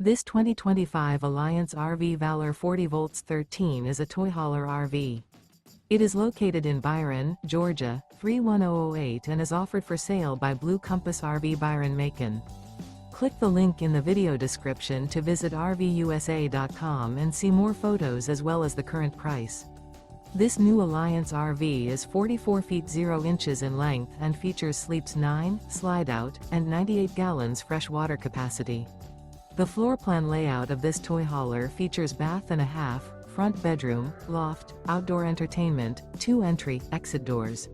This 2025 Alliance RV Valor 40V13 is a toy hauler RV. It is located in Byron, Georgia, 31008 and is offered for sale by Blue Compass RV Byron-Macon. Click the link in the video description to visit RVUSA.com and see more photos as well as the current price. This new Alliance RV is 44 feet 0 inches in length and features sleeps 9, slide-out, and 98 gallons fresh water capacity. The floor plan layout of this toy hauler features bath and a half, front bedroom, loft, outdoor entertainment, 2 entry/exit doors.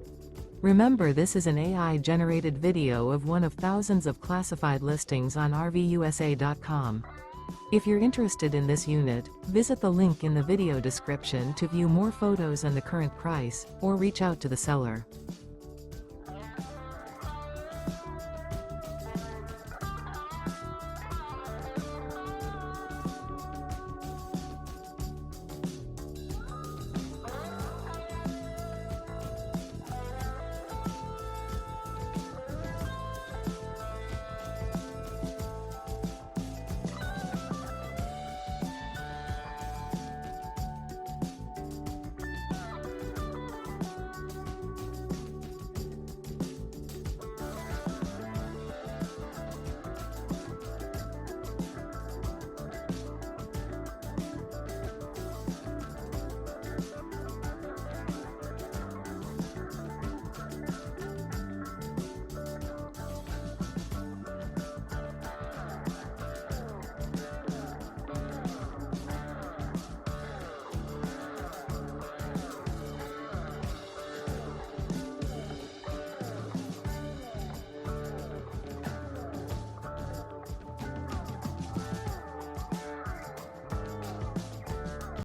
Remember, this is an AI-generated video of one of thousands of classified listings on RVUSA.com. If you're interested in this unit, visit the link in the video description to view more photos and the current price, or reach out to the seller.